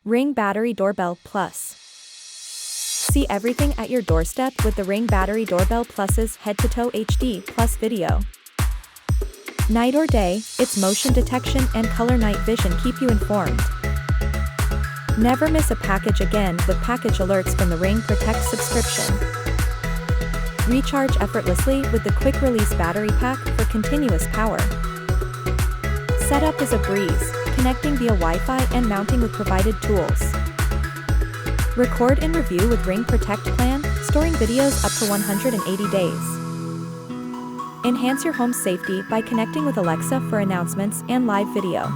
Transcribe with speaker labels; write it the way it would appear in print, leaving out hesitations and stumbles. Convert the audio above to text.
Speaker 1: Ring Battery Doorbell Plus. See everything at your doorstep with the Ring Battery Doorbell Plus's head-to-toe HD Plus video. Night or day, its motion detection and color night vision keep you informed. Never miss a package again with package alerts from the Ring Protect subscription. Recharge effortlessly with the quick-release battery pack for continuous power. Setup is a breeze, connecting via Wi-Fi and mounting with provided tools. Record and review with Ring Protect plan, storing videos up to 180 days. Enhance your home's safety by connecting with Alexa for announcements and live video.